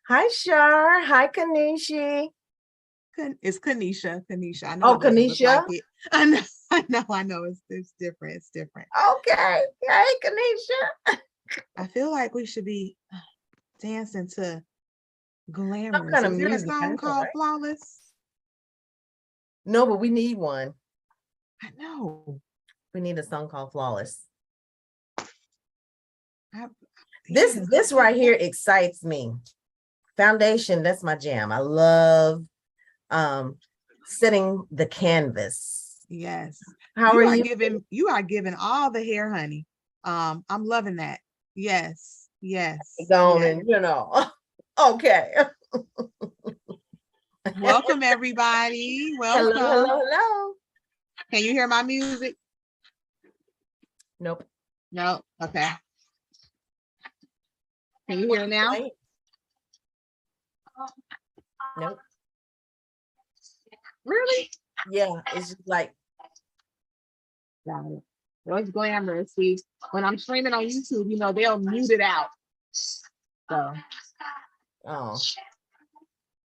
Hi, Shar. Hi, Kanishi. It's Kanisha. Kanisha. I know Oh, it doesn't look like Kanisha. it. I know. I know. It's different. It's different. Okay. Hey, Kanisha. I feel like we should be dancing to Some Glamorous. kind of Is there a music. I song know, called right? Flawless? No, but we need one. I know. We need a song called Flawless. I, This yes, this right here excites me. Foundation, that's my jam. I love setting the canvas. yes. How are you? You are giving all the hair, honey. I'm loving that. Yes, yes, Going yes. and okay. Welcome everybody. Hello, Welcome. hello, hello. Can you hear my music? Nope. No. Okay. Can you hear now? Nope. Really? Yeah, it's just like Got it. Well, it's glamorous. See, when I'm streaming on YouTube, they'll mute it out. So, oh,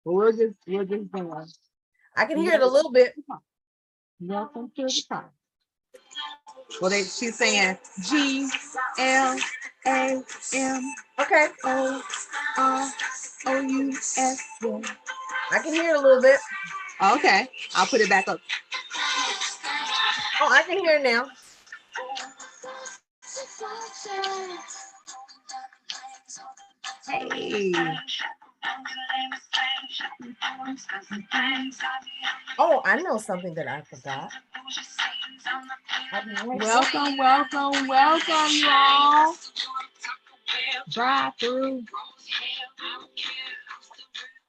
but we're just going. I can hear it a little bit. Welcome to the party. Well, she's saying GLAM Okay. OROUS. I can hear it a little bit. Okay, I'll put it back up. Oh, I can hear it now. Hey. Oh, I know something that I forgot. Welcome, you all. Drive through.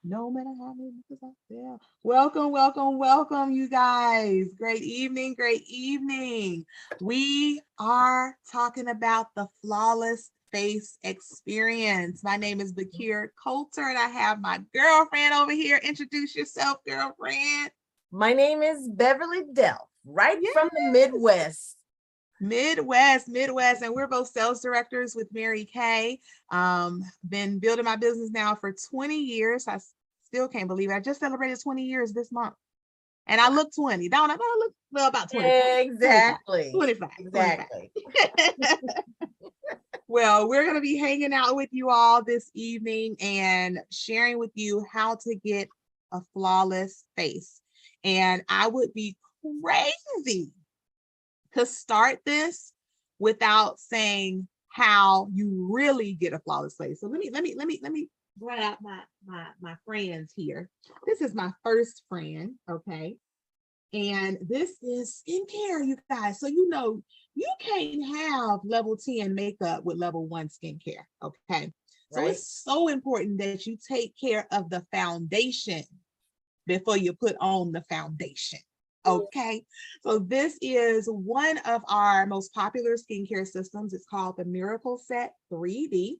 No matter how many is out there. Welcome, you guys. Great evening, great evening. We are talking about the flawless face experience. My name is Bakir Coulter, and I have my girlfriend over here. Introduce yourself, girlfriend. My name is Beverly Delph, right from the Midwest. Midwest, and we're both sales directors with Mary Kay. Been building my business now for 20 years. I still can't believe it. I just celebrated 20 years this month. And I look 20. Don't I look well about 25. Exactly. 25. Exactly. 25. Well, we're going to be hanging out with you all this evening and sharing with you how to get a flawless face. And I would be crazy to start this without saying how you really get a flawless face. So let me grab my friends here. This is my first friend, okay? And this is skincare, you guys. So you can't have level 10 makeup with level 1 skincare, okay? So right. It's so important that you take care of the foundation before you put on the foundation. Okay, so this is one of our most popular skincare systems. It's called the Miracle Set 3D.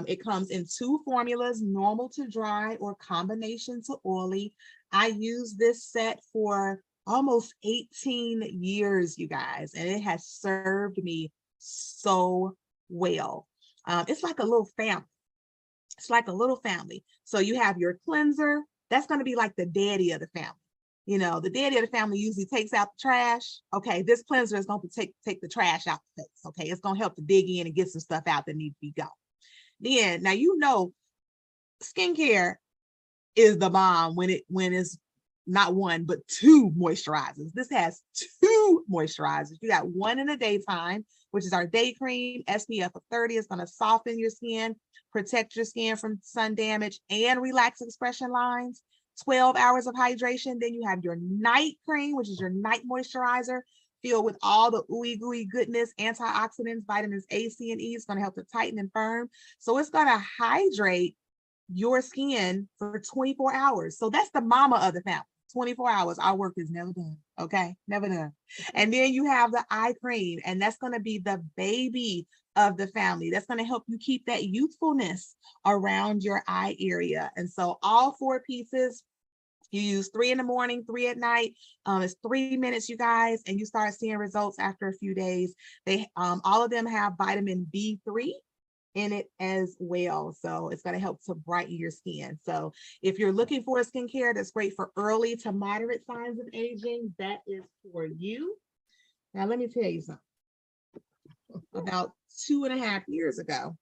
It comes in 2 formulas, normal to dry or combination to oily. I use this set for almost 18 years, you guys, and it has served me so well. It's like a little family. It's like a little family. So you have your cleanser. That's going to be like the daddy of the family. The daddy of the family usually takes out the trash. Okay, this cleanser is going to take the trash out the face. Okay, it's going to help to dig in and get some stuff out that needs to be gone. Then, now skincare is the bomb when it's not 1 but 2 moisturizers. This has 2 moisturizers. You got 1 in the daytime, which is our day cream, SPF of 30. It's going to soften your skin, protect your skin from sun damage, and relax expression lines. 12 hours of hydration. Then you have your night cream, which is your night moisturizer, filled with all the ooey gooey goodness, antioxidants, vitamins A, C, and E. It's going to help to tighten and firm. So it's going to hydrate your skin for 24 hours. So that's the mama of the family. 24 hours. Our work is never done. Okay, never done. And then you have the eye cream, and that's going to be the baby of the family. That's going to help you keep that youthfulness around your eye area. And so all 4 pieces, you use 3 in the morning, 3 at night. It's 3 minutes, you guys, and you start seeing results after a few days. They all of them have vitamin B3, in it as well. So it's going to help to brighten your skin. So if you're looking for a skincare that's great for early to moderate signs of aging, that is for you. Now, let me tell you something. About 2.5 years ago,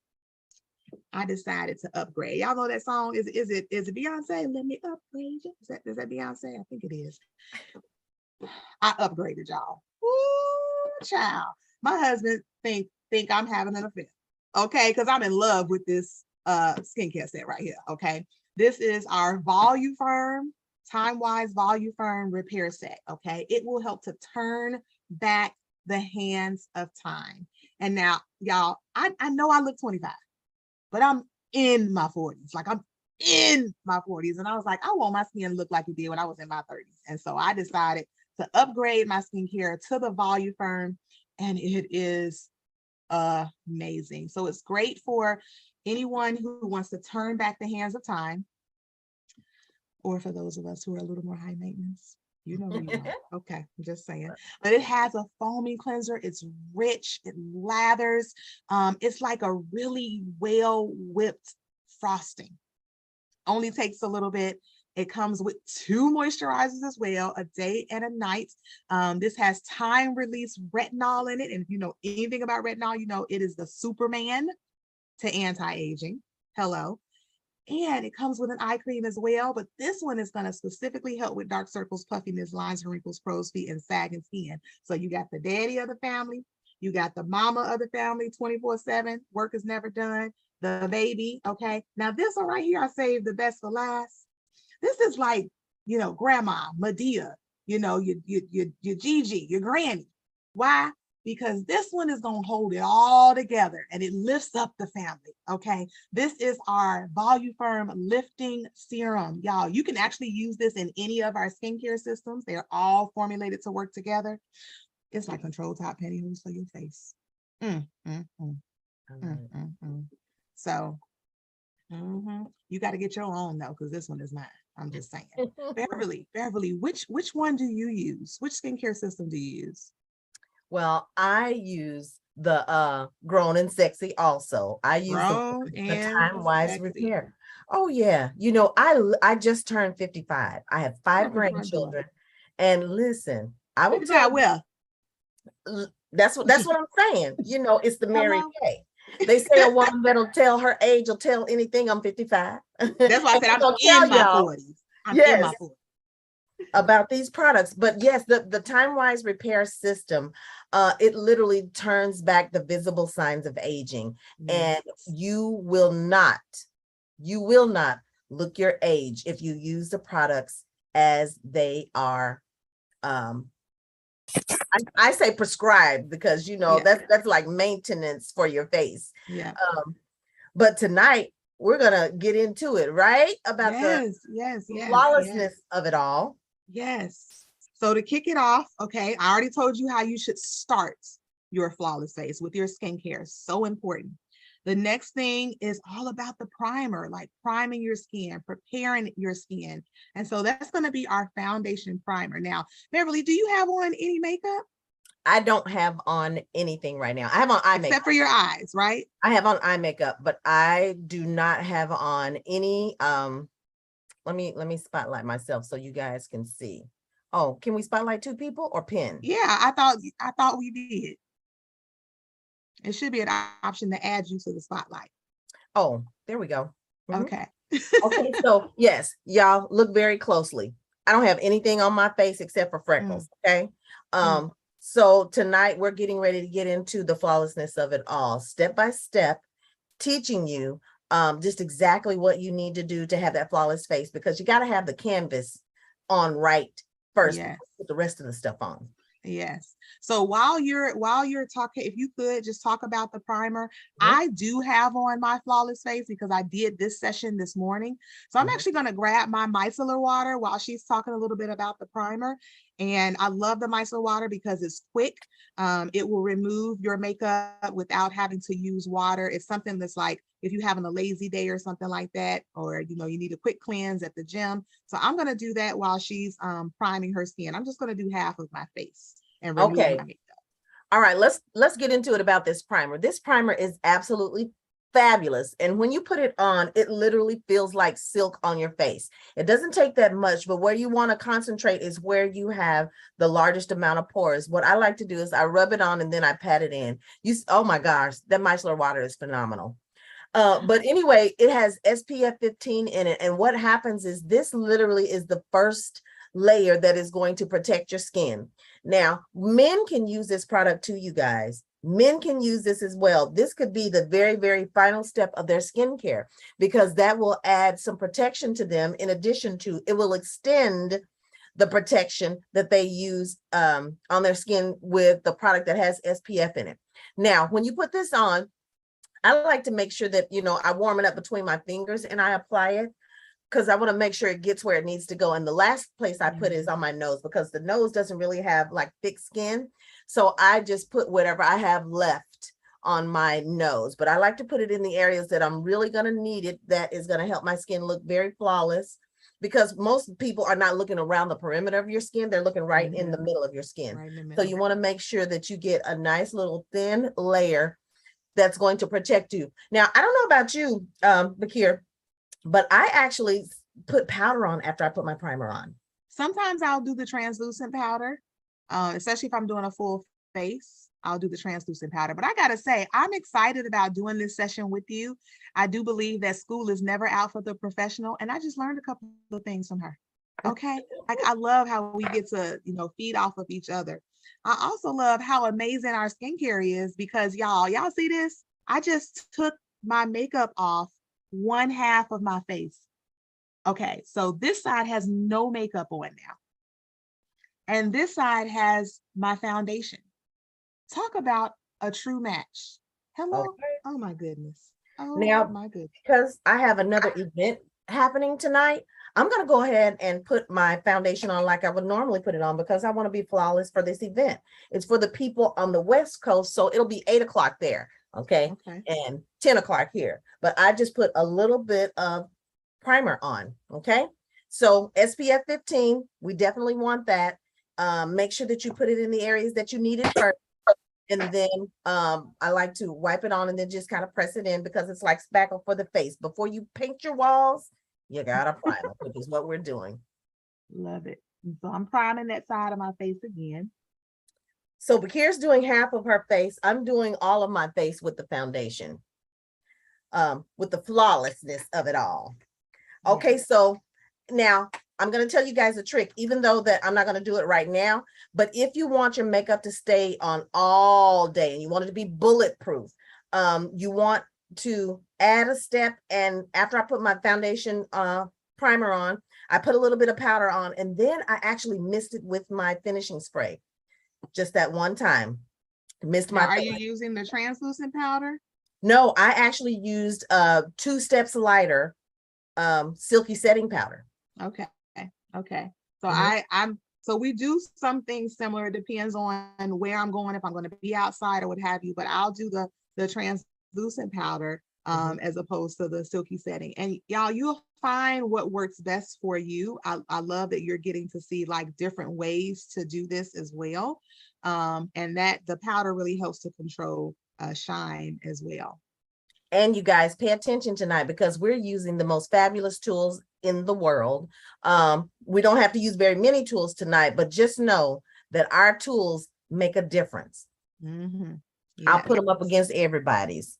I decided to upgrade. Y'all know that song? Is it Beyonce? Let me upgrade you. Is that Beyonce? I think it is. I upgraded, y'all. Ooh, child. My husband think I'm having an affair. Okay, because I'm in love with this skincare set right here. Okay. This is our Volufarm, Time-Wise Volufarm repair set. Okay. It will help to turn back the hands of time. And now, y'all, I know I look 25, but I'm in my 40s. Like, I'm in my 40s. And I was like, I want my skin to look like it did when I was in my 30s. And so I decided to upgrade my skincare to the Volufarm, and it is amazing. So it's great for anyone who wants to turn back the hands of time, or for those of us who are a little more high maintenance. You know who you are. Okay, I'm just saying. But it has a foaming cleanser. It's rich. It lathers. It's like a really well whipped frosting. Only takes a little bit. It comes with 2 moisturizers as well, a day and a night. This has time release retinol in it. And if you know anything about retinol, you know it is the Superman to anti-aging. Hello. And it comes with an eye cream as well, but this one is going to specifically help with dark circles, puffiness, lines and wrinkles, crow's feet, and sagging skin. So you got the daddy of the family, you got the mama of the family, 24/7, work is never done, the baby, okay? Now this one right here, I saved the best for last. This is like, you know, grandma, Medea, you know, your Gigi, your granny. Why? Because this one is going to hold it all together and it lifts up the family. Okay. This is our Volufarm lifting serum. Y'all, you can actually use this in any of our skincare systems. They're all formulated to work together. It's like control top pantyhose for your face. So you got to get your own though, because this one is mine. I'm just saying. Beverly, which one do you use? Which skincare system do you use? Well, I use the Grown and Sexy also. I use the Time-Wise repair. Oh yeah. You know, I just turned 55. I have 5 grandchildren. And listen, I will tell you, that's what I'm saying. You know, it's the Mary Kay. They say a woman that'll tell her age will tell anything. I'm 55. That's why I said I'm in my 40s. I'm in my 40s. About these products. But yes, the Time-Wise repair system, it literally turns back the visible signs of aging. And you will not look your age if you use the products as they are I say prescribed, because you know that's like maintenance for your face. But tonight we're gonna get into it, right? About the flawlessness of it all. Yes. So to kick it off, okay, I already told you how you should start your flawless face with your skincare. So important. The next thing is all about the primer, like priming your skin, preparing your skin. And so that's going to be our foundation primer. Now, Beverly, do you have on any makeup? I don't have on anything right now. I have on eye makeup. Except for your eyes, right? I have on eye makeup, but I do not have on any, let me spotlight myself so you guys can see. Oh, can we spotlight 2 people or pin? Yeah, I thought we did. It should be an option to add you to the spotlight. Oh, there we go. Okay. Okay, so yes, y'all look very closely. I don't have anything on my face except for freckles. Okay. So tonight we're getting ready to get into the flawlessness of it all, step by step, teaching you just exactly what you need to do to have that flawless face, because you got to have the canvas on right first, put the rest of the stuff on. Yes. So while you're talking, if you could just talk about the primer, I do have on my flawless face because I did this session this morning. So I'm actually going to grab my micellar water while she's talking a little bit about the primer. And I love the micellar water because it's quick. It will remove your makeup without having to use water. It's something that's like, if you're having a lazy day or something like that, or, you know, you need a quick cleanse at the gym. So I'm going to do that while she's priming her skin. I'm just going to do half of my face and remove my makeup. All right, let's get into it about this primer. This primer is absolutely fabulous. And when you put it on, it literally feels like silk on your face. It doesn't take that much, but where you want to concentrate is where you have the largest amount of pores. What I like to do is I rub it on and then I pat it in. Oh my gosh, that micellar water is phenomenal. But anyway, it has SPF 15 in it. And what happens is this literally is the first layer that is going to protect your skin. Now, men can use this product too, you guys. Men can use this as well. This could be the very, very final step of their skincare because that will add some protection to them. In addition to, it will extend the protection that they use on their skin with the product that has SPF in it. Now, when you put this on, I like to make sure that, I warm it up between my fingers and I apply it because I want to make sure it gets where it needs to go. And the last place I put is on my nose because the nose doesn't really have like thick skin. So I just put whatever I have left on my nose, but I like to put it in the areas that I'm really going to need it. That is going to help my skin look very flawless because most people are not looking around the perimeter of your skin. They're looking right in the middle of your skin. Right, so you want to make sure that you get a nice little thin layer that's going to protect you. Now, I don't know about you, Bakir, but I actually put powder on after I put my primer on. Sometimes I'll do the translucent powder, especially if I'm doing a full face, I'll do the translucent powder. But I gotta say, I'm excited about doing this session with you. I do believe that school is never out for the professional, and I just learned a couple of things from her. Okay, like I love how we get to, feed off of each other. I also love how amazing our skincare is because y'all see this? I just took my makeup off one half of my face. Okay, so this side has no makeup on now. And this side has my foundation. Talk about a true match. Hello? Okay. Oh my goodness. Oh now, my goodness. Because I have another event happening tonight, I'm going to go ahead and put my foundation on like I would normally put it on because I want to be flawless for this event. It's for the people on the West Coast, so it'll be 8 o'clock there, okay? And 10 o'clock here. But I just put a little bit of primer on, okay? So SPF 15, we definitely want that. Make sure that you put it in the areas that you need it first. And then I like to wipe it on and then just kind of press it in because it's like spackle for the face. Before you paint your walls, you gotta prime it, which is what we're doing. Love it. So I'm priming that side of my face again. So Bakir's doing half of her face. I'm doing all of my face with the foundation, with the flawlessness of it all. Okay, so now I'm going to tell you guys a trick, even though that I'm not going to do it right now. But if you want your makeup to stay on all day and you want it to be bulletproof, you want to add a step. And after I put my foundation primer on, I put a little bit of powder on, and then I actually mist it with my finishing spray. Just that one time. Are you using the translucent powder? No, I actually used 2 steps lighter silky setting powder. Okay. So so we do something similar. It depends on where I'm going, if I'm going to be outside or what have you, but I'll do the translucent powder as opposed to the silky setting. And y'all, you'll find what works best for you. I love that you're getting to see like different ways to do this as well. And that the powder really helps to control shine as well. And you guys pay attention tonight because we're using the most fabulous tools in the world. We don't have to use very many tools tonight, but just know that our tools make a difference. Yeah. I'll put them up against everybody's.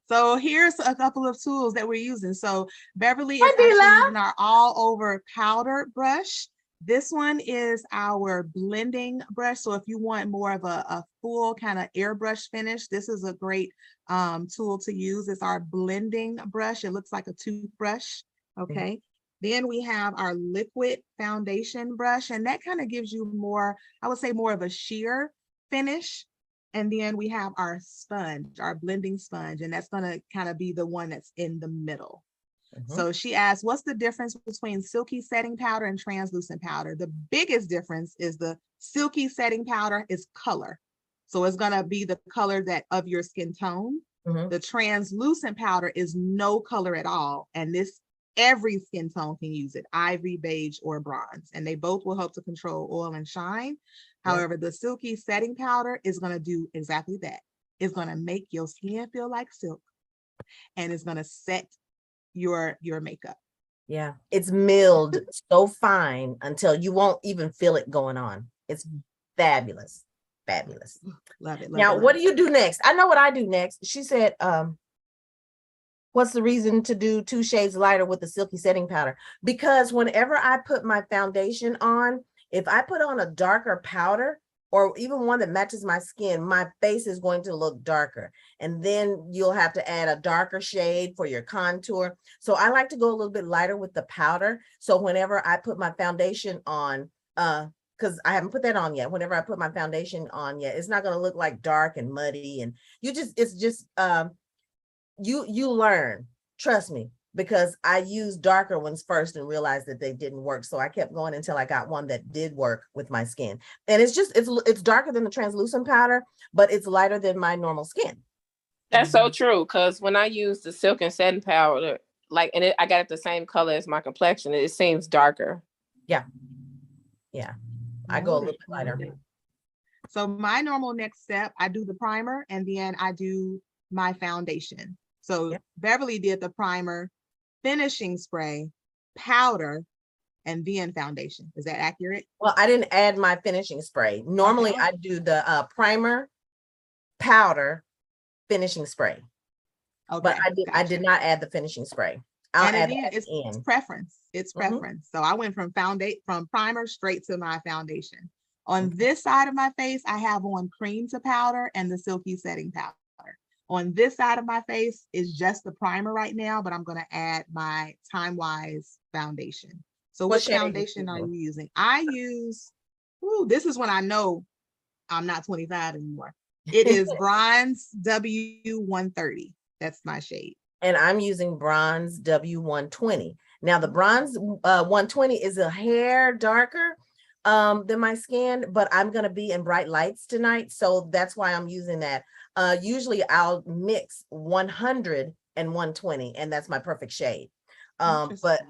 So here's a couple of tools that we're using. So Beverly is actually using our all over powder brush. This one is our blending brush. So if you want more of a full kind of airbrush finish, this is a great tool to use. It's our blending brush. It looks like a toothbrush. Okay. Then we have our liquid foundation brush, and that kind of gives you more, I would say more of a sheer finish. And then we have our sponge, our blending sponge, and that's going to kind of be the one that's in the middle. So she asked, what's the difference between silky setting powder and translucent powder? The biggest difference is the silky setting powder is color. So it's going to be the color that of your skin tone. The translucent powder is no color at all. And this, every skin tone can use it, ivory, beige, or bronze. And they both will help to control oil and shine. However, the silky setting powder is going to do exactly that. is going to make your skin feel like silk, and it's going to set your makeup. Yeah, it's milled so fine until you won't even feel it going on. It's fabulous. Fabulous. Love it. Now, what do you do next? I know what I do next. She said, what's the reason to do 2 shades lighter with the silky setting powder? Because whenever I put my foundation on, if I put on a darker powder or even one that matches my skin, my face is going to look darker. And then you'll have to add a darker shade for your contour. So I like to go a little bit lighter with the powder. So whenever I put my foundation on, because I haven't put that on yet. Whenever I put my foundation on yet, it's not going to look like dark and muddy. And it's just, you learn, trust me, because I used darker ones first and realized that they didn't work. So I kept going until I got one that did work with my skin. And it's darker than the translucent powder, but it's lighter than my normal skin. That's so true. Because when I use the silk and setting powder, like, and I got it the same color as my complexion, it seems darker. Yeah. I go a little bit lighter. So my normal next step, I do the primer and then I do my foundation. So Beverly did the primer, finishing spray, powder, and then foundation. Is that accurate? Well, I didn't add my finishing spray. Normally I do the primer, powder, finishing spray. Okay, but I did not add the finishing spray. I'll add that it's preference. It's preference. So I went from primer straight to my foundation. On this side of my face, I have on cream to powder and the silky setting powder. On this side of my face is just the primer right now, but I'm going to add my Time Wise foundation. So what foundation are you using? I use, this is when I know I'm not 25 anymore. It is Bronze W130. That's my shade. And I'm using Bronze W120. Now the Bronze 120 is a hair darker than my skin, but I'm going to be in bright lights tonight. So that's why I'm using that. Usually I'll mix 100 and 120, and that's my perfect shade. But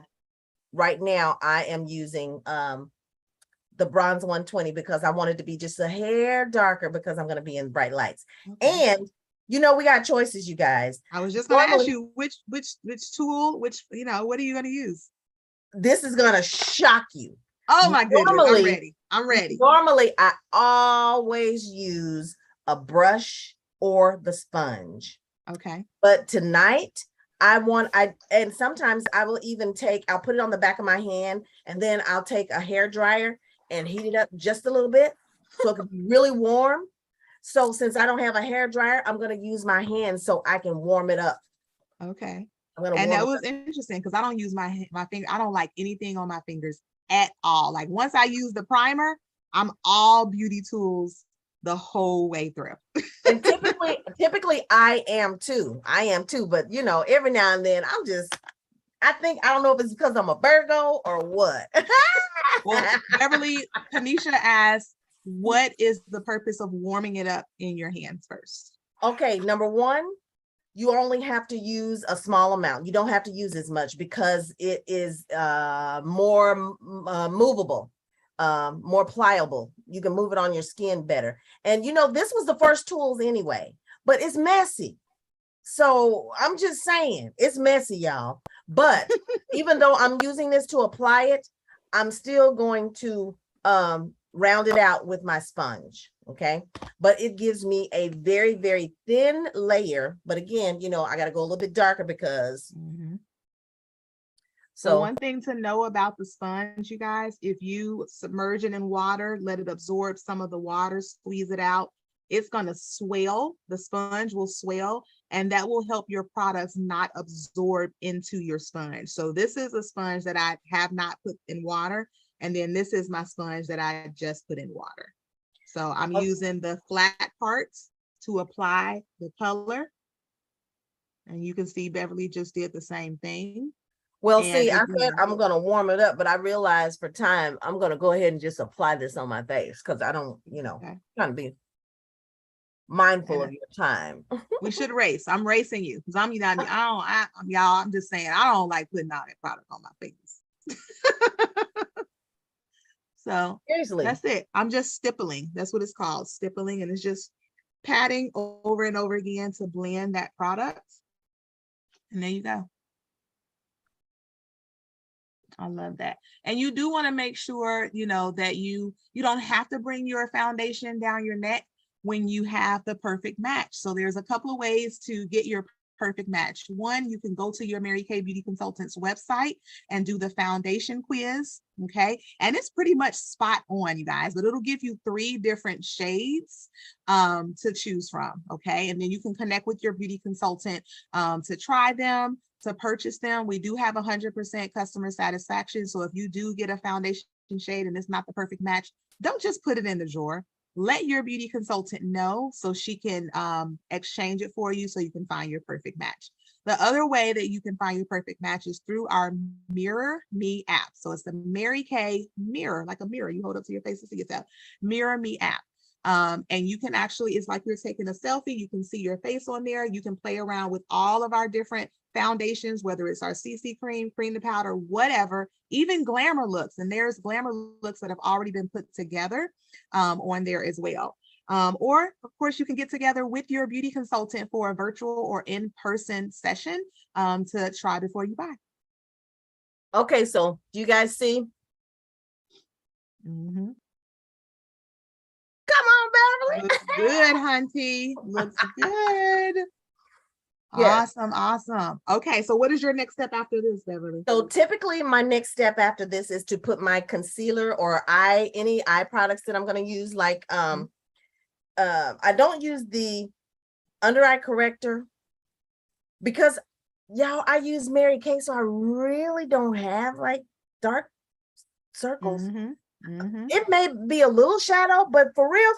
right now I am using the Bronze 120 because I wanted to be just a hair darker because I'm going to be in bright lights. Okay. And we got choices, you guys. I was just going to ask you which tool, what are you going to use? This is going to shock you. Oh my goodness, I'm ready. Normally I always use a brush or the sponge. Okay. But tonight and sometimes I will even I'll put it on the back of my hand and then I'll take a hair dryer and heat it up just a little bit so it can be really warm. So since I don't have a hair dryer, I'm going to use my hand so I can warm it up. Okay. And that was interesting because I don't use my finger. I don't like anything on my fingers at all. Like once I use the primer, I'm all beauty tools the whole way through. And typically I am too, but every now and then I don't know if it's because I'm a Virgo or what. Well, Beverly, Tanisha asked, what is the purpose of warming it up in your hands first? Okay, number one, you only have to use a small amount. You don't have to use as much because it is more movable, more pliable. You can move it on your skin better. And this was the first tools anyway, but it's messy. So I'm just saying it's messy, y'all. But even though I'm using this to apply it, I'm still going to round it out with my sponge. Okay. But it gives me a very, very thin layer. But again, I got to go a little bit darker because. So one thing to know about the sponge, you guys, if you submerge it in water, let it absorb some of the water, squeeze it out, it's going to swell. The sponge will swell, and that will help your products not absorb into your sponge. So this is a sponge that I have not put in water. And then this is my sponge that I just put in water. So I'm using the flat parts to apply the color. And you can see Beverly just did the same thing. Well, see, I said I'm going to warm it up, but I realized for time, I'm going to go ahead and just apply this on my face because I don't, trying to be mindful of your time. We should race. I'm racing you because I'm just saying, I don't like putting all that product on my face. So seriously, that's it. I'm just stippling. That's what it's called, stippling. And it's just patting over and over again to blend that product. And there you go. I love that. And you do want to make sure, you know, that you don't have to bring your foundation down your neck when you have the perfect match. So there's a couple of ways to get your perfect match. One, you can go to your Mary Kay Beauty Consultants website and do the foundation quiz, okay? And it's pretty much spot on, you guys, but it'll give you 3 different shades to choose from, okay? And then you can connect with your beauty consultant to try them, to purchase them. We do have 100% customer satisfaction. So if you do get a foundation shade and it's not the perfect match, don't just put it in the drawer. Let your beauty consultant know so she can exchange it for you so you can find your perfect match. The other way that you can find your perfect match is through our Mirror Me app. So it's the Mary Kay mirror, like a mirror you hold up to your face to see yourself. Mirror Me app. And you can actually, it's like you're taking a selfie. You can see your face on there. You can play around with all of our different foundations, whether it's our CC cream, cream to powder, whatever, even glamour looks. And there's glamour looks that have already been put together on there as well. Or of course, you can get together with your beauty consultant for a virtual or in-person session to try before you buy. Okay, so do you guys see? Mm-hmm. Come on, Beverly. Looks good, hunty. Looks good. Yes. Awesome, awesome. Okay, so what is your next step after this, Beverly? So typically my next step after this is to put my concealer or any eye products that I'm going to use, like I don't use the under eye corrector because y'all, I use Mary Kay, so I really don't have like dark circles. Mm-hmm. Mm-hmm. It may be a little shadow, but for real,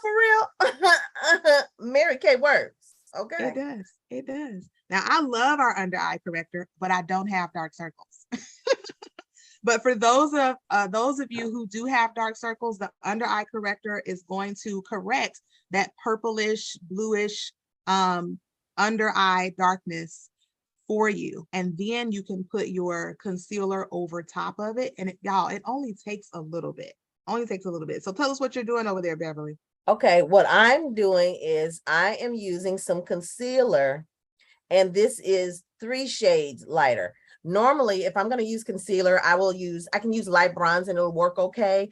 Mary Kay works. Okay. It does. It does. Now, I love our under eye corrector, but I don't have dark circles. But for those of you who do have dark circles, the under eye corrector is going to correct that purplish, bluish under eye darkness for you. And then you can put your concealer over top of it. And y'all, it only takes a little bit. Only takes a little bit. So tell us what you're doing over there, Beverly. Okay, what I'm doing is I am using some concealer, and this is 3 shades lighter. Normally, if I'm going to use concealer, I can use light bronze and it'll work okay.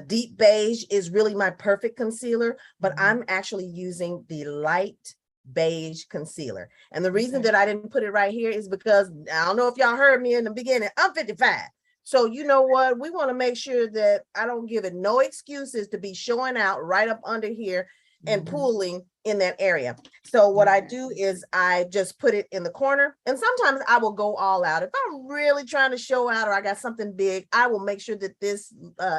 Deep beige is really my perfect concealer, but I'm actually using the light beige concealer. And the reason that I didn't put it right here is because I don't know if y'all heard me in the beginning, I'm 55. So you know what? We want to make sure that I don't give it no excuses to be showing out right up under here and pooling in that area. So what I do is I just put it in the corner, and sometimes I will go all out. If I'm really trying to show out or I got something big, I will make sure that this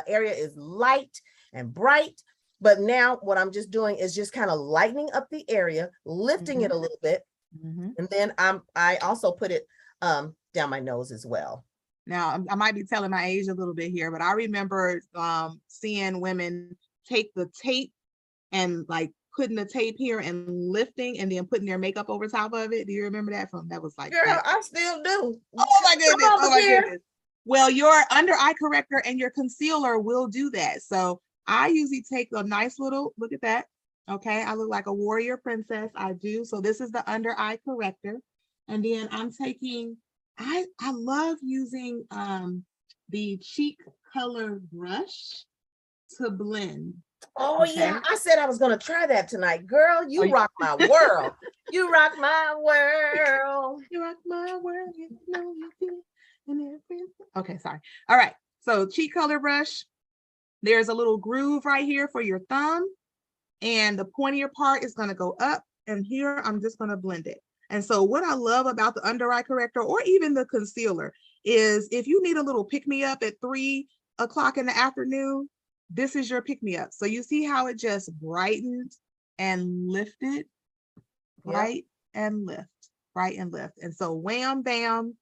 area is light and bright. But now what I'm just doing is just kind of lightening up the area, lifting it a little bit. And then I also put it down my nose as well. Now, I might be telling my age a little bit here, but I remember seeing women take the tape and like putting the tape here and lifting and then putting their makeup over top of it. Do you remember that? That was like, girl, I still do. Oh my goodness. Oh my goodness. Well, your under eye corrector and your concealer will do that. So I usually take a nice little, look at that. Okay, I look like a warrior princess. I do. So this is the under eye corrector. And then I'm taking, I love using the cheek color brush to blend. Oh, okay. Yeah, I said I was going to try that tonight. Girl, you rock my world. You rock my world. You rock my world. You know you do. And everything. Okay, sorry. All right. So cheek color brush. There's a little groove right here for your thumb. And the pointier part is going to go up. And here I'm just going to blend it. And so what I love about the under eye corrector or even the concealer is if you need a little pick-me-up at 3 o'clock in the afternoon, this is your pick-me-up. So you see how it just brightened and lifted, right? And lift, right and lift. And so wham, bam,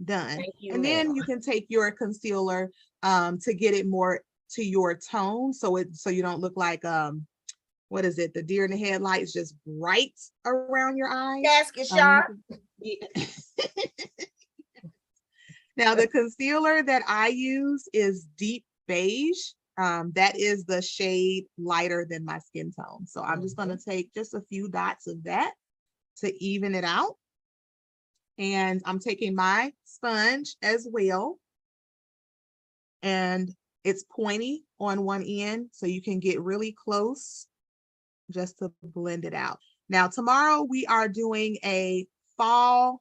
done. And then you can take your concealer to get it more to your tone. So you don't look like, what is it? The deer in the headlights, just bright around your eyes. Gasket shot. Now the concealer that I use is deep beige. that is the shade lighter than my skin tone. So I'm just going to take just a few dots of that to even it out. And I'm taking my sponge as well. And it's pointy on one end, so you can get really close just to blend it out. Now, tomorrow we are doing a fall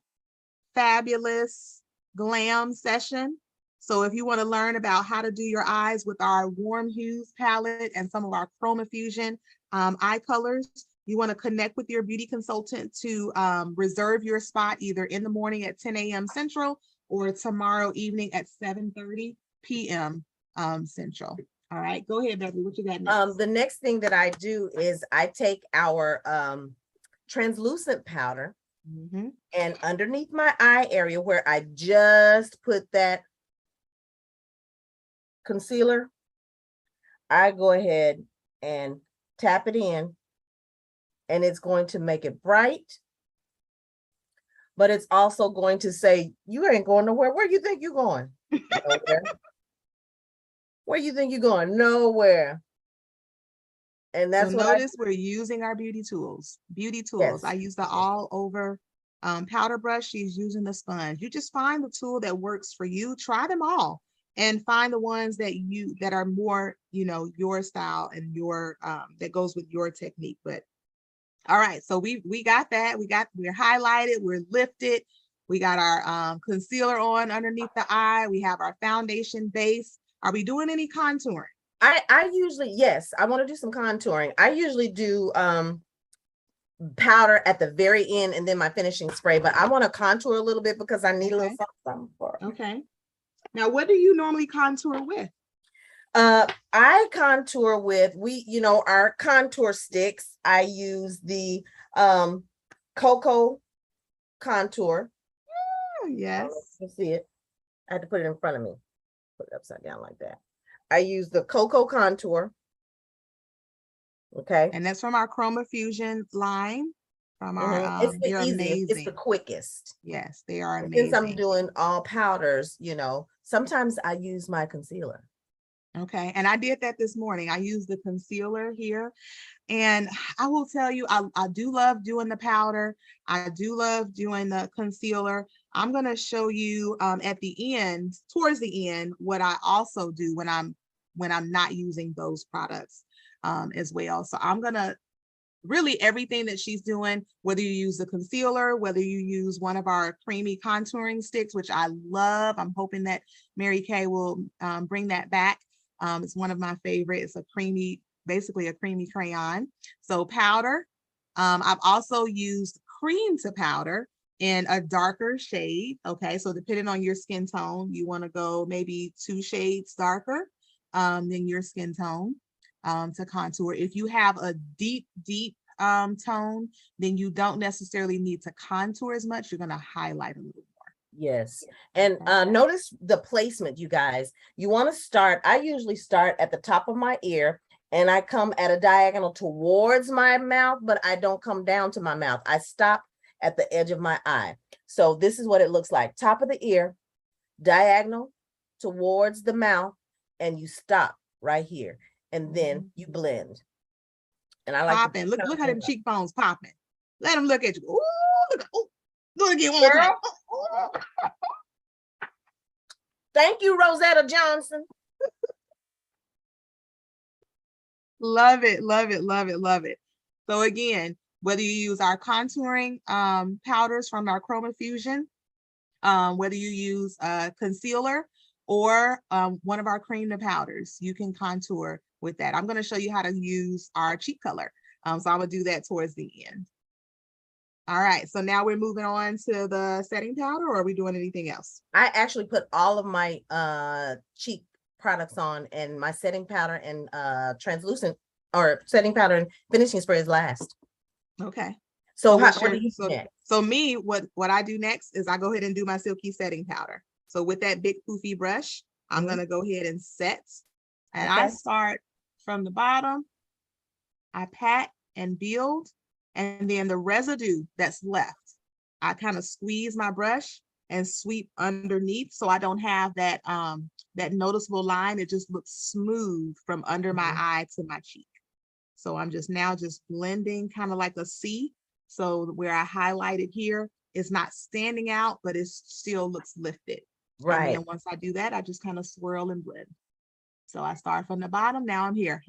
fabulous glam session. So if you want to learn about how to do your eyes with our warm hues palette and some of our Chroma Fusion eye colors, you want to connect with your beauty consultant to reserve your spot either in the morning at 10 a.m. Central or tomorrow evening at 7:30 p.m. Central. All right, go ahead, Beverly. What you got next? The next thing that I do is I take our translucent powder and underneath my eye area where I just put that concealer, I go ahead and tap it in, and it's going to make it bright, but it's also going to say, you ain't going nowhere. Where you think you're going? Nowhere. Where you think you're going? Nowhere. And that's so what notice we're using our beauty tools. Yes. I use the all over powder brush. She's using the sponge. You just find the tool that works for you. Try them all and find the ones that are more, your style and your that goes with your technique. But all right, so we got that. We're highlighted, we're lifted. We got our concealer on underneath the eye. We have our foundation base. Are we doing any contouring? I usually, yes, I want to do some contouring. I usually do powder at the very end and then my finishing spray, but I want to contour a little bit because I need a little something for it. Okay. Now, what do you normally contour with? I contour with, our contour sticks. I use the Cocoa contour. Oh, yes. You see it? I had to put it in front of me. Put it upside down like that. I use the Cocoa contour. Okay. And that's from our Chroma Fusion line. From our it's the they're easiest, amazing. it's the quickest. Yes, they are amazing. Since I'm doing all powders, sometimes I use my concealer. Okay, and I did that this morning. I used the concealer here, and I will tell you, I do love doing the powder. I do love doing the concealer. I'm going to show you at the end, towards the end, what I also do when I'm not using those products as well. So I'm going to really everything that she's doing, whether you use the concealer, whether you use one of our creamy contouring sticks, which I love. I'm hoping that Mary Kay will bring that back. It's one of my favorites. It's basically a creamy crayon. So powder. I've also used cream to powder in a darker shade. Okay, so depending on your skin tone, you want to go maybe 2 shades darker than your skin tone to contour. If you have a deep tone, then you don't necessarily need to contour as much. You're going to highlight a little more. Yes. And notice the placement, you guys. You want to start, I usually start at the top of my ear and I come at a diagonal towards my mouth, but I don't come down to my mouth. I stop at the edge of my eye. So this is what it looks like. Top of the ear, diagonal towards the mouth, and you stop right here. And then you blend. And I like popping. Look how them cheekbones popping. Let them look at you. Ooh, look again one more time. Thank you, Rosetta Johnson. Love it, love it, love it, love it. So again, whether you use our contouring powders from our Chroma Fusion, whether you use concealer or one of our cream to powders, you can contour with that. I'm going to show you how to use our cheek color. So I'm going to do that towards the end. All right, so now we're moving on to the setting powder, or are we doing anything else? I actually put all of my cheek products on, and my setting powder and translucent or setting powder and finishing spray is last. Okay. So what do you do next? So me, what I do next is I go ahead and do my silky setting powder. So with that big poofy brush, I'm going to go ahead and set. And I start from the bottom. I pat and build. And then the residue that's left, I kind of squeeze my brush and sweep underneath so I don't have that that noticeable line. It just looks smooth from under my eye to my cheek. So I'm just blending kind of like a C. So where I highlighted here is not standing out, but it still looks lifted. Right. And then once I do that, I just kind of swirl and blend. So I start from the bottom. Now I'm here.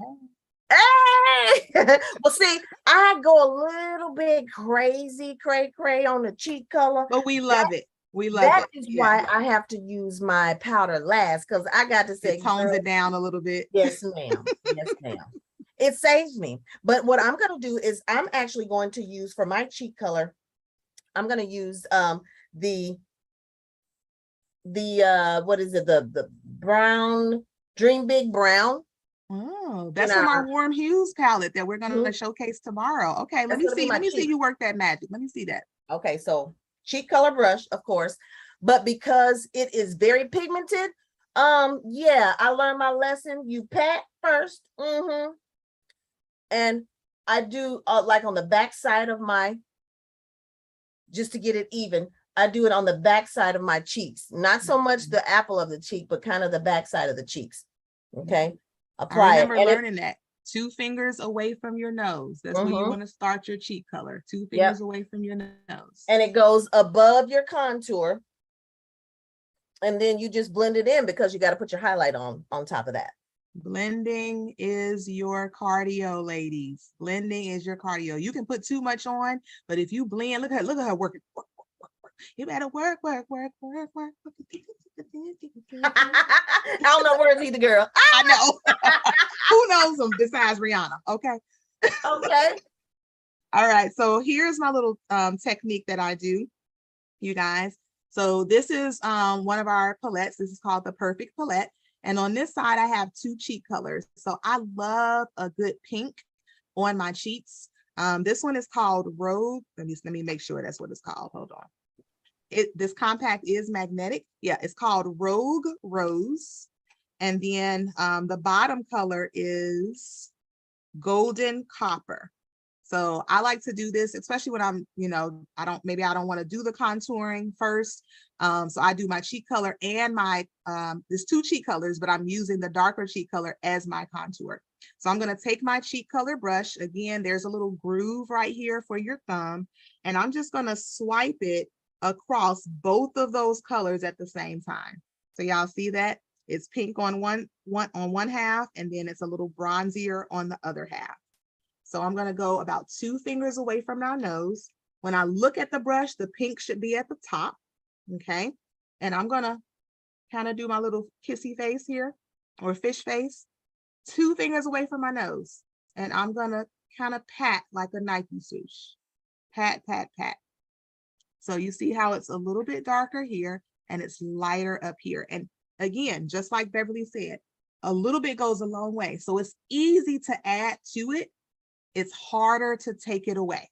Hey! Well, see, I go a little bit crazy, cray on the cheek color. But we love it. We love that it. is why I have to use my powder last, because I got to say, it tones it down a little bit. Yes, ma'am. Yes, ma'am. It saves me. But what I'm going to do is I'm actually going to use for my cheek color, I'm going to use the what is it? The brown, Dream Big Brown. Oh, that's from our Warm Hues palette that we're going to showcase tomorrow. Okay, let me see. Let me see you work that magic. Let me see that. Okay, so cheek color brush, of course, but because it is very pigmented, yeah, I learned my lesson. You pat first, and I do like on the back side of my, just to get it even, I do it on the back side of my cheeks, not so much the apple of the cheek, but kind of the back side of the cheeks. Okay, apply I remember learning that. 2 fingers away from your nose. That's where you want to start your cheek color. 2 fingers away from your nose. And it goes above your contour. And then you just blend it in because you got to put your highlight on top of that. Blending is your cardio, ladies. Blending is your cardio. You can put too much on, but if you blend, look at her working. You better work. I don't know words either, girl. I know. Who knows them besides Rihanna? Okay. Okay. All right. So here's my little technique that I do, you guys. So this is one of our palettes. This is called the Perfect Palette. And on this side, I have 2 cheek colors. So I love a good pink on my cheeks. This one is called Rogue. Let me make sure that's what it's called. Hold on. This compact is magnetic. Yeah, it's called Rogue Rose. And then the bottom color is Golden Copper. So I like to do this, especially when I'm, I don't want to do the contouring first. So I do my cheek color and my, there's 2 cheek colors, but I'm using the darker cheek color as my contour. So I'm going to take my cheek color brush. Again, there's a little groove right here for your thumb. And I'm just going to swipe it across both of those colors at the same time. So y'all see that? It's pink on one half, and then it's a little bronzier on the other half. So I'm going to go about 2 fingers away from our nose. When I look at the brush, the pink should be at the top. Okay. And I'm going to kind of do my little kissy face here, or fish face, 2 fingers away from my nose. And I'm going to kind of pat like a Nike swoosh. Pat, pat, pat. So you see how it's a little bit darker here and it's lighter up here. And again, just like Beverly said, a little bit goes a long way. So it's easy to add to it. It's harder to take it away.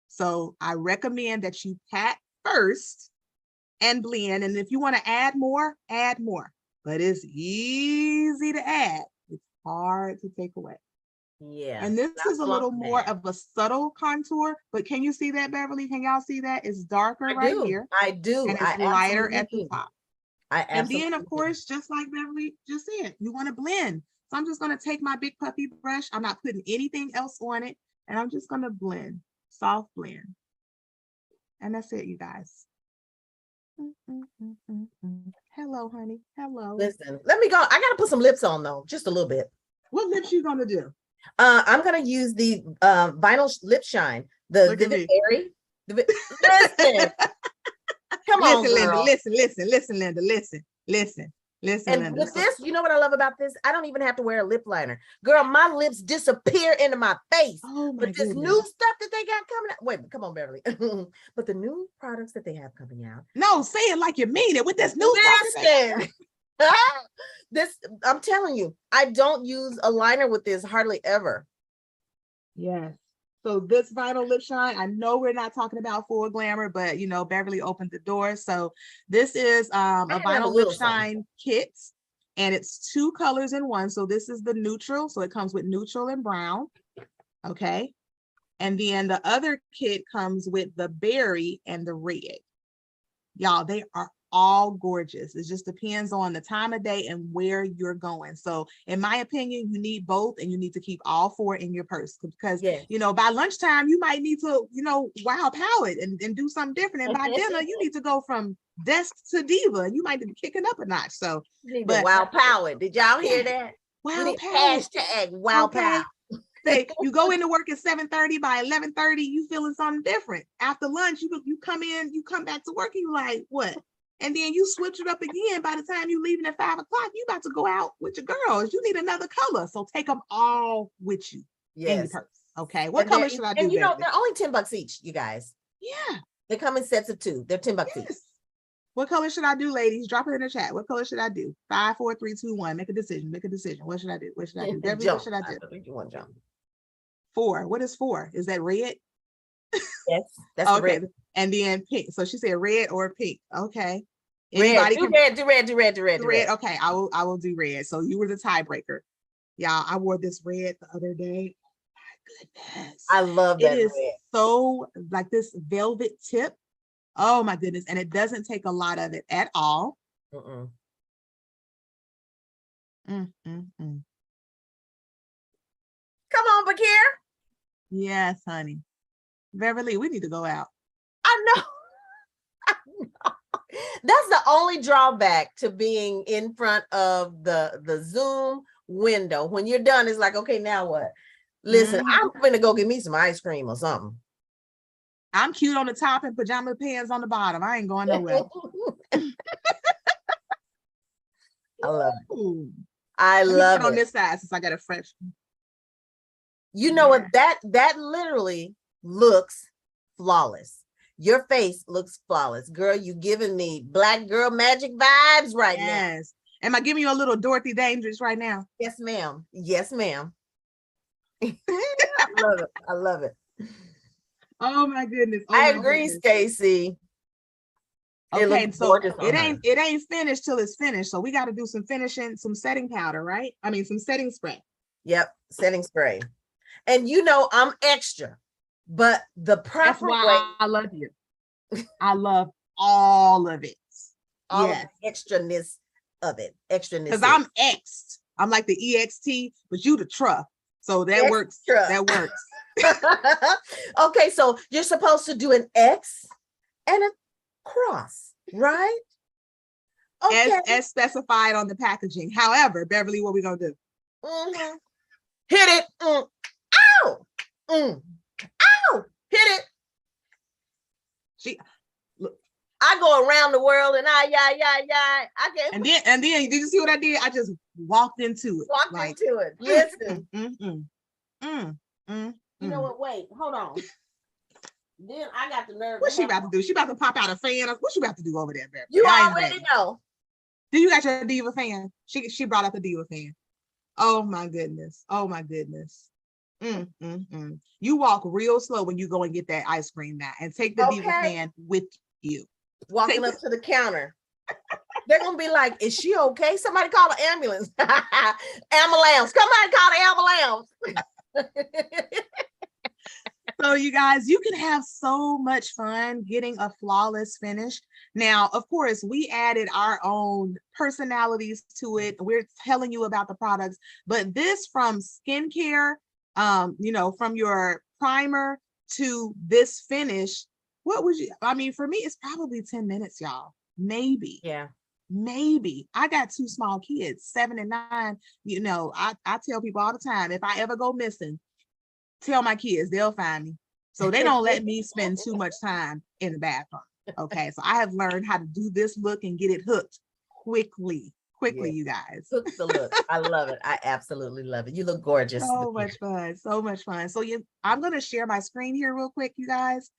So I recommend that you pat first and blend. And if you want to add more, but it's easy to add. It's hard to take away. Yeah. And this is a little more of a subtle contour, but can you see that, Beverly? Can y'all see that? It's darker right here. I do. And it's lighter at the top. And then, of course, just like Beverly just said, you want to blend. So I'm just going to take my big puffy brush. I'm not putting anything else on it. And I'm just going to blend, soft blend. And that's it, you guys. Hello, honey. Hello. Listen, let me go. I got to put some lips on, though, just a little bit. What lips you going to do? I'm going to use the Vinyl Lip Shine. The Vivid Berry. Listen. Come on, girl. Listen, Linda, listen. And Linda. with this, you know what I love about this? I don't even have to wear a lip liner. Girl, my lips disappear into my face. Oh my But this goodness. new stuff that they got coming out. Wait, come on, Beverly. But the new products that they have coming out. No, say it like you mean it with this new stuff. This, I'm telling you, I don't use a liner with this hardly ever. Yes. So this Vinyl Lip Shine, I know we're not talking about full glamour, but Beverly opened the door. So this is a Vinyl Lip Shine kit, and it's 2 colors in one. So this is the neutral. So it comes with neutral and brown. Okay. And then the other kit comes with the berry and the red. Y'all, they are all gorgeous. It just depends on the time of day and where you're going. So in my opinion, you need both, and you need to keep all 4 in your purse, because you know, by lunchtime you might need to, you know, wow palette and do something different. And by dinner, you need to go from desk to diva, and you might be kicking up a notch. So but wow palette. Did y'all hear that? Wow palette. Hashtag wow palette. Say you go into work at 7:30, by 11:30, you feeling something different. After lunch, you come in, you come back to work, and you like, what? And then you switch it up again. By the time you leaving at 5 o'clock, you about to go out with your girls. You need another color. So take them all with you in your purse. Okay. What color should I do? And you know, they're only $10 each, you guys. Yeah. They come in sets of 2. They're $10 each. What color should I do, ladies? Drop it in the chat. What color should I do? 5, 4, 3, 2, 1. Make a decision. Make a decision. What should I do? What should I do? Debbie, what should I do? 3, 2, 1, jump. 4. What is 4? Is that red? Yes, that's okay. red. And then pink. So she said red or pink. Okay. Anybody do red. Okay, I will do red. So you were the tiebreaker. Yeah, I wore this red the other day. My goodness. I love that. It is red. So like this velvet tip. Oh my goodness. And it doesn't take a lot of it at all. Come on, Bakir. Yes, honey. Beverly, we need to go out. I know. That's the only drawback to being in front of the Zoom window. When you're done, it's like, okay, now what? Listen, I'm gonna go get me some ice cream or something. I'm cute on the top and pajama pants on the bottom. I ain't going nowhere. I love it. I love it. On this side, since I got a fresh. You know what? That literally looks flawless. Your face looks flawless. Girl, you giving me Black girl magic vibes right now. Yes. Am I giving you a little Dorothy Dangerous right now? Yes, ma'am. Yes, ma'am. I love it. I love it. Oh my goodness. Oh, I agree, Stacy. Okay, so it ain't finished till it's finished. So we got to do some finishing, some setting powder, right? I mean, some setting spray. Yep, setting spray. And you know, I'm extra. But the proper way, I love you. I love all of it. All of the extraness of it. Extraness. Because I'm X'd. I'm like the EXT, but you the truck. So that works. That works. Okay, so you're supposed to do an X and a cross, right? Okay. As specified on the packaging. However, Beverly, what we gonna do? Hit it. Ow! Ow! Hit it. I go around the world and I can't. And then did you see what I did? I just walked into it. Into it. Listen. You know what? Wait, hold on. Then I got the nerve. What's she about to do? She about to pop out a fan. What she about to do over there, Beverly? You already know. Do you got your Diva fan? She brought out the Diva fan. Oh my goodness. Oh my goodness. You walk real slow when you go and get that ice cream now, and take the Diva fan with you. Walking up to the counter. They're gonna be like, is she okay? Somebody call an ambulance. Ambulance. Somebody call the ambulance. So you guys, you can have so much fun getting a flawless finish. Now, of course, we added our own personalities to it. We're telling you about the products, but this from skincare, you know, from your primer to this finish, what would you, I mean, for me, it's probably 10 minutes, y'all. Maybe. Yeah. Maybe. I got 2 small kids, 7 and 9. You know, I tell people all the time, if I ever go missing, tell my kids, they'll find me. So they don't let me spend too much time in the bathroom. Okay. So I have learned how to do this look and get it hooked quickly, you guys. Hook the look. I love it. I absolutely love it. You look gorgeous. So much fun. So much fun. So I'm going to share my screen here real quick, you guys.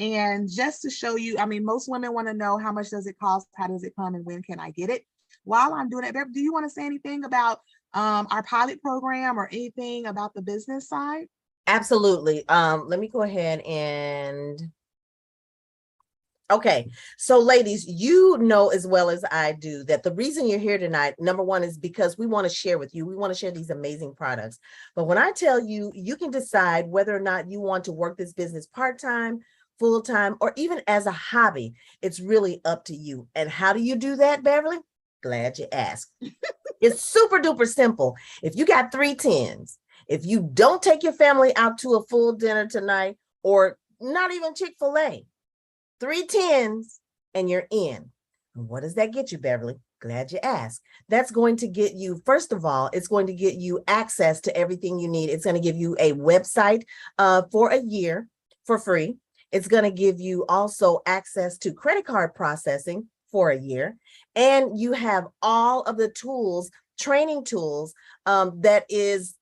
And just to show you, I mean, most women want to know how much does it cost? How does it come? And when can I get it? While I'm doing it, do you want to say anything about our pilot program or anything about the business side? Absolutely. Let me go ahead and okay. So ladies, you know as well as I do that the reason you're here tonight, number one, is because we want to share with you. We want to share these amazing products. But when I tell you, you can decide whether or not you want to work this business part-time, full-time, or even as a hobby. It's really up to you. And how do you do that, Beverly? Glad you asked. It's super duper simple. If you got 3 10s, if you don't take your family out to a full dinner tonight, or not even Chick-fil-A, 3 10s and you're in. And what does that get you, Beverly? Glad you asked. That's going to get you, first of all, it's going to get you access to everything you need. It's going to give you a website for a year for free. It's going to give you also access to credit card processing for a year. And you have all of the tools, training tools, that is,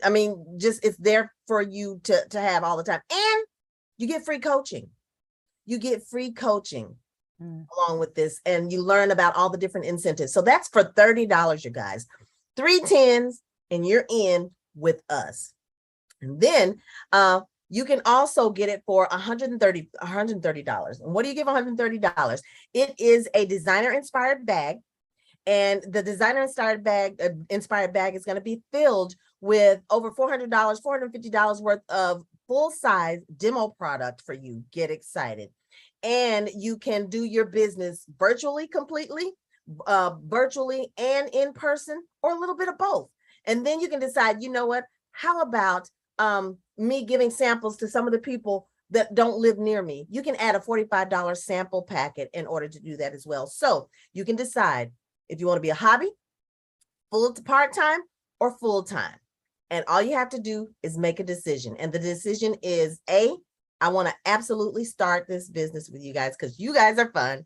I mean, just it's there for you to have all the time. And you get free coaching. You get free coaching along with this, and you learn about all the different incentives. So that's for $30, you guys. 3 10s and you're in with us. And then you can also get it for $130. And what do you give $130? It is a designer inspired bag. And the designer inspired bag is going to be filled with over $400, $450 worth of full size demo product for you. Get excited. And you can do your business virtually, completely, virtually and in person, or a little bit of both. And then you can decide, you know what, how about me giving samples to some of the people that don't live near me? You can add a $45 sample packet in order to do that as well. So you can decide if you want to be a hobby, full part-time, or full-time. And all you have to do is make a decision. And the decision is A, I want to absolutely start this business with you guys because you guys are fun.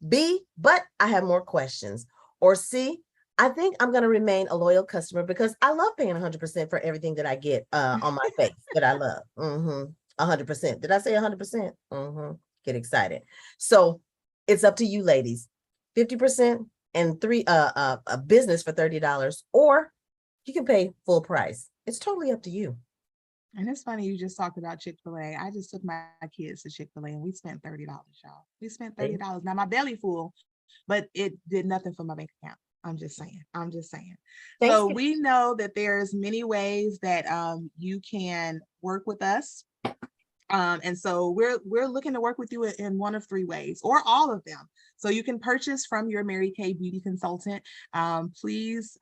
B, but I have more questions. Or C, I think I'm going to remain a loyal customer because I love paying 100% for everything that I get on my face that I love. 100%. Did I say 100%? Get excited. So it's up to you, ladies. 50% and a business for $30, or you can pay full price. It's totally up to you. And it's funny, you just talked about Chick-fil-A. I just took my kids to Chick-fil-A and we spent $30, y'all. We spent $30. Now my belly full, but it did nothing for my bank account. I'm just saying. So we know that there's many ways that you can work with us. And so we're looking to work with you in one of 3 ways, or all of them. So you can purchase from your Mary Kay Beauty Consultant. Please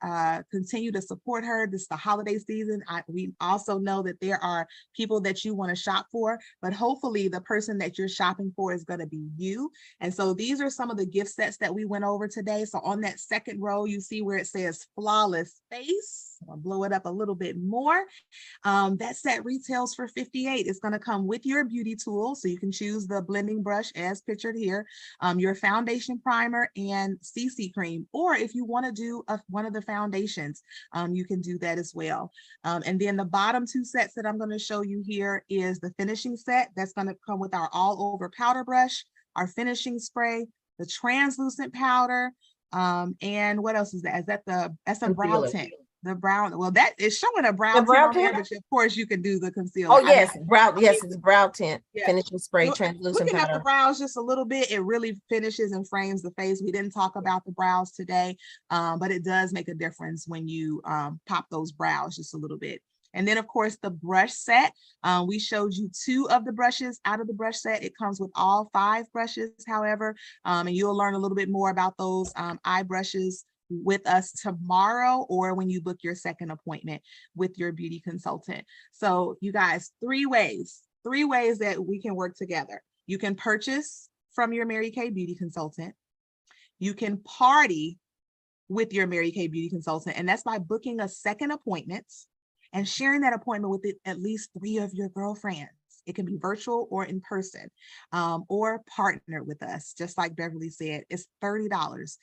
continue to support her. This is the holiday season. We also know that there are people that you want to shop for, but hopefully the person that you're shopping for is going to be you. And so these are some of the gift sets that we went over today. So on that second row, you see where it says Flawless Face. I'll blow it up a little bit more. That set retails for $58. It's going to come with your beauty tool. So you can choose the blending brush as pictured here, your foundation primer and CC cream. Or if you want to do one of the foundations, you can do that as well. And then the bottom 2 sets that I'm going to show you here is the finishing set. That's going to come with our all over powder brush, our finishing spray, the translucent powder, and what else is that? That's a brow tint. The brown, well, that is showing a brow tint on there, but of course you can do the concealer. Oh yes, it's brow tint, finishing spray, translucent powder. Looking at the brows just a little bit, it really finishes and frames the face. We didn't talk about the brows today, but it does make a difference when you pop those brows just a little bit. And then of course the brush set, we showed you 2 of the brushes out of the brush set. It comes with all 5 brushes, however, and you'll learn a little bit more about those eye brushes with us tomorrow, or when you book your second appointment with your beauty consultant. So you guys, 3 ways that we can work together. You can purchase from your Mary Kay Beauty Consultant. You can party with your Mary Kay Beauty Consultant, and that's by booking a second appointment and sharing that appointment with at least 3 of your girlfriends. It can be virtual or in person, or partner with us. Just like Beverly said, it's $30.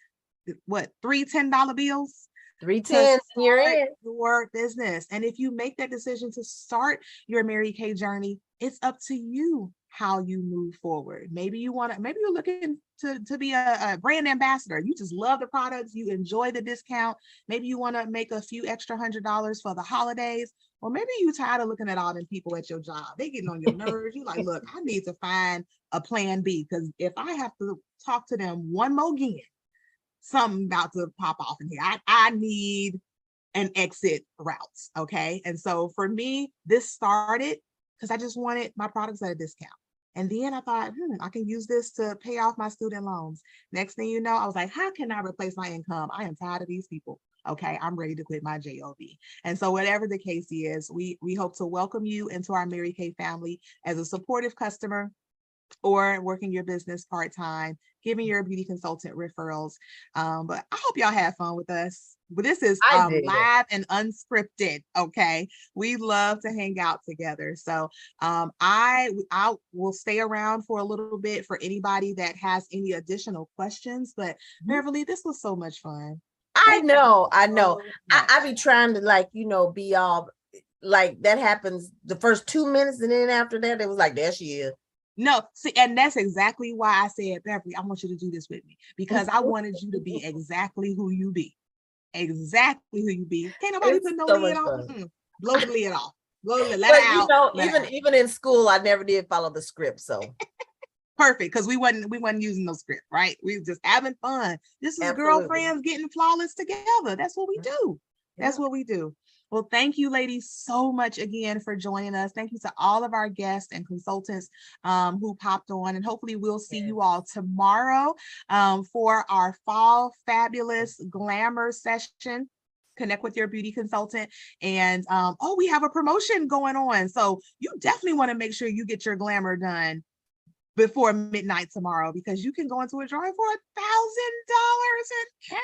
What, 3 $10 bills? 3 10s, you're in your business. And if you make that decision to start your Mary Kay journey, it's up to you how you move forward. Maybe you're looking to be a brand ambassador. You just love the products, you enjoy the discount. Maybe you want to make a few extra $100 for the holidays, or maybe you tired of looking at all them people at your job. They getting on your nerves. You like, look, I need to find a plan B, because if I have to talk to them one more again, something about to pop off in here. I need an exit route. Okay. And so for me, this started because I just wanted my products at a discount. And then I thought, I can use this to pay off my student loans. Next thing you know, I was like, how can I replace my income? I am tired of these people. Okay, I'm ready to quit my job. And so whatever the case is, we hope to welcome you into our Mary Kay family as a supportive customer, or working your business part-time, giving your beauty consultant referrals. But I hope y'all have fun with us. But this is live and unscripted. Okay, we love to hang out together. So I will stay around for a little bit for anybody that has any additional questions. But Beverly, this was so much fun. I know. I be trying to, like, be all like that happens the first 2 minutes, and then after that it was like, there she is. No, see, and that's exactly why I said, Beverly, I want you to do this with me, because I wanted you to be exactly who you be. Exactly who you be. Can't nobody put no lid on. Blow the lid off. Blow the lid, let it out. Even in school, I never did follow the script. So perfect, because we wasn't using no script, right? We were just having fun. This is girlfriends getting flawless together. That's what we do. That's what we do. Well, thank you, ladies, so much again for joining us. Thank you to all of our guests and consultants who popped on, and hopefully we'll see you all tomorrow for our Fall Fabulous Glamour session. Connect with your beauty consultant. And we have a promotion going on, so you definitely want to make sure you get your glamour done before midnight tomorrow, because you can go into a drawing for $1,000 in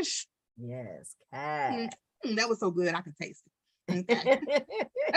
cash. Yes, cash. That was so good, I could taste it. Okay.